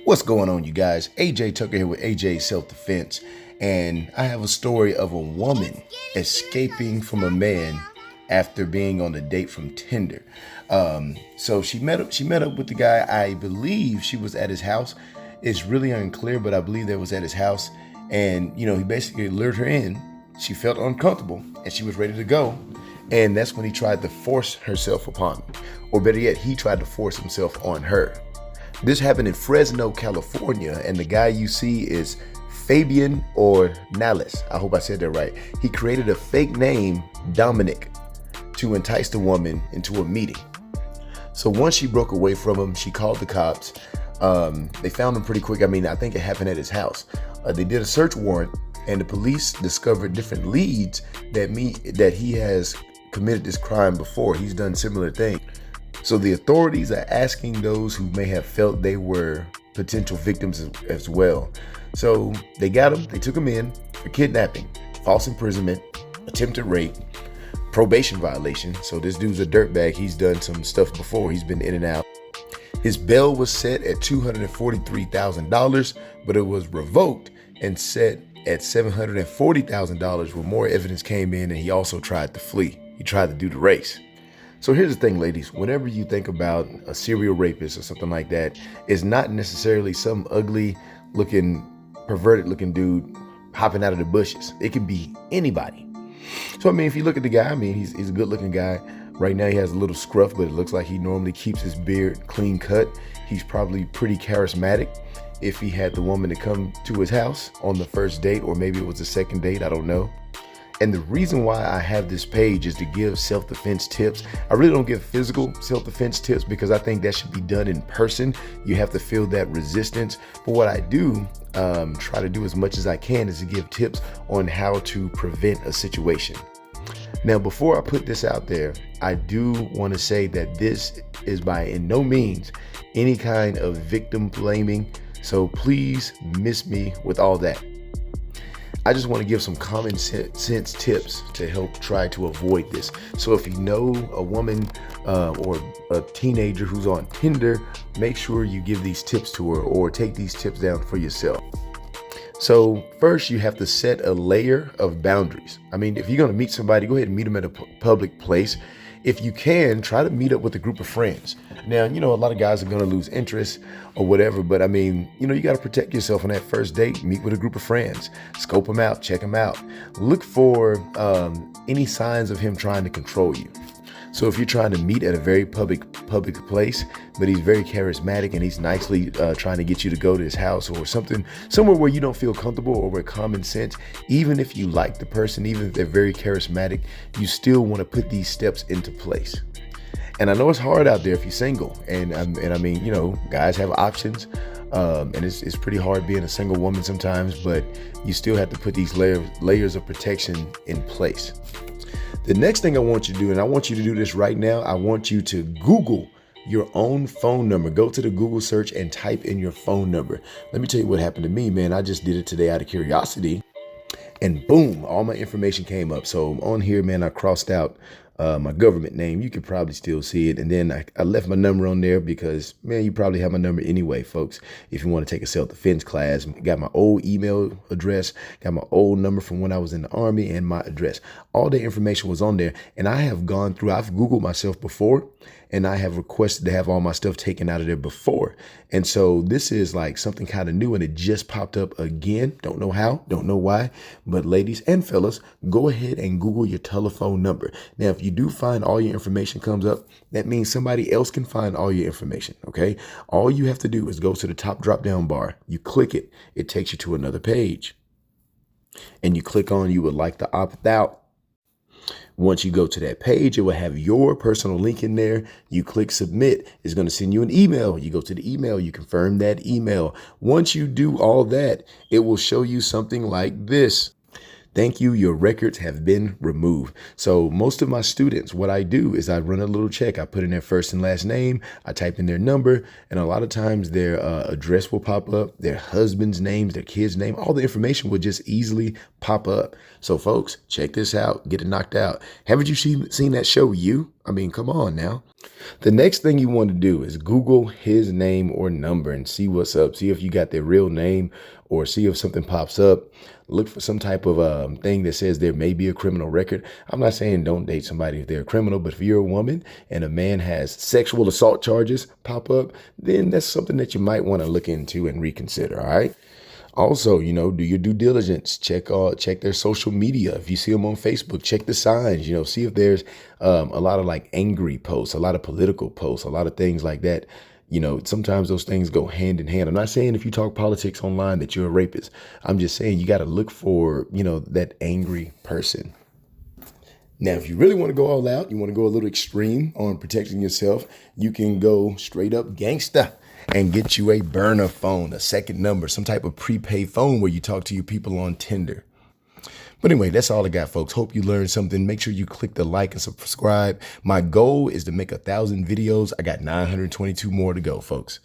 What's going on, you guys? AJ Tucker here with AJ Self Defense, and I have a story of a woman escaping from a man after being on a date from Tinder. So she met up with the guy. I believe she was at his house. It's really unclear, but I believe that was at his house, and he basically lured her in. She felt uncomfortable, and she was ready to go. And that's when he tried to force herself upon him, or better yet, he tried to force himself on her. This happened in Fresno, California, and the guy you see is Fabian Ornales. I hope I said that right. He created a fake name, Dominic, to entice the woman into a meeting. So once she broke away from him, she called the cops. They found him pretty quick. I think it happened at his house. They did a search warrant, and the police discovered different leads that he has committed this crime before. He's done similar things. So the authorities are asking those who may have felt they were potential victims as well. So they got him, they took him in for kidnapping, false imprisonment, attempted rape, probation violation. So this dude's a dirtbag. He's done some stuff before. He's been in and out. His bail was set at $243,000, but it was revoked and set at $740,000 when more evidence came in, and he also tried to flee. He tried to do the race. So here's the thing, ladies, whenever you think about a serial rapist or something like that, it's not necessarily some ugly looking, perverted looking dude hopping out of the bushes. It can be anybody. So, if you look at the guy, he's a good looking guy. Right now he has a little scruff, but it looks like he normally keeps his beard clean cut. He's probably pretty charismatic. If he had the woman to come to his house on the first date, or maybe it was the second date, I don't know. And the reason why I have this page is to give self-defense tips. I really don't give physical self-defense tips because I think that should be done in person. You have to feel that resistance. But what I do try to do as much as I can is to give tips on how to prevent a situation. Now, before I put this out there, I do want to say that this is by in no means any kind of victim blaming. So please miss me with all that. I just want to give some common sense tips to help try to avoid this. So if you know a woman or a teenager who's on Tinder, make sure you give these tips to her or take these tips down for yourself. So first, you have to set a layer of boundaries. If you're going to meet somebody, go ahead and meet them at a public place. If you can, try to meet up with a group of friends. Now, a lot of guys are going to lose interest or whatever, but you got to protect yourself on that first date. Meet with a group of friends, scope them out, check them out. Look for any signs of him trying to control you. So if you're trying to meet at a very public place, but he's very charismatic and he's nicely trying to get you to go to his house or somewhere where you don't feel comfortable or where common sense, even if you like the person, even if they're very charismatic, you still want to put these steps into place. And I know it's hard out there if you're single, and guys have options, and it's pretty hard being a single woman sometimes, but you still have to put these layers of protection in place. The next thing I want you to do, and I want you to do this right now, I want you to Google your own phone number. Go to the Google search and type in your phone number. Let me tell you what happened to me, man. I just did it today out of curiosity, and boom, all my information came up. So on here, man, I crossed out my government name. You could probably still see it. And then I left my number on there because, man, you probably have my number anyway, folks. If you want to take a self-defense class, got my old email address, got my old number from when I was in the Army, and my address. All the information was on there. And I have gone through, I've Googled myself before, and I have requested to have all my stuff taken out of there before. And so this is like something kind of new, and it just popped up again. Don't know how, don't know why, but ladies and fellas, go ahead and Google your telephone number. Now, if you do find all your information comes up, that means somebody else can find all your information, okay? All you have to do is go to the top drop-down bar. You click it. It takes you to another page. And you click on you would like to opt out. Once you go to that page, it will have your personal link in there. You click submit. It's going to send you an email. You go to the email. You confirm that email. Once you do all that, it will show you something like this. Thank you, your records have been removed. So most of my students, what I do is I run a little check. I put in their first and last name, I type in their number, and a lot of times their address will pop up, their husband's names, their kid's name, all the information will just easily pop up. So folks, check this out, get it knocked out. Haven't you seen that show, You? I mean, come on now. The next thing you want to do is Google his name or number and see what's up. See if you got their real name or see if something pops up. Look for some type of thing that says there may be a criminal record. I'm not saying don't date somebody if they're a criminal, but if you're a woman and a man has sexual assault charges pop up, then that's something that you might want to look into and reconsider. All right. Also, do your due diligence. Check their social media. If you see them on Facebook, check the signs. See if there's a lot of like angry posts, a lot of political posts, a lot of things like that. Sometimes those things go hand in hand. I'm not saying if you talk politics online that you're a rapist. I'm just saying you got to look for that angry person. Now, if you really want to go all out, you want to go a little extreme on protecting yourself, you can go straight up gangsta and get you a burner phone, a second number, some type of prepaid phone where you talk to your people on Tinder. But anyway, that's all I got, folks. Hope you learned something. Make sure you click the like and subscribe. My goal is to make 1,000 videos. I got 922 more to go, folks.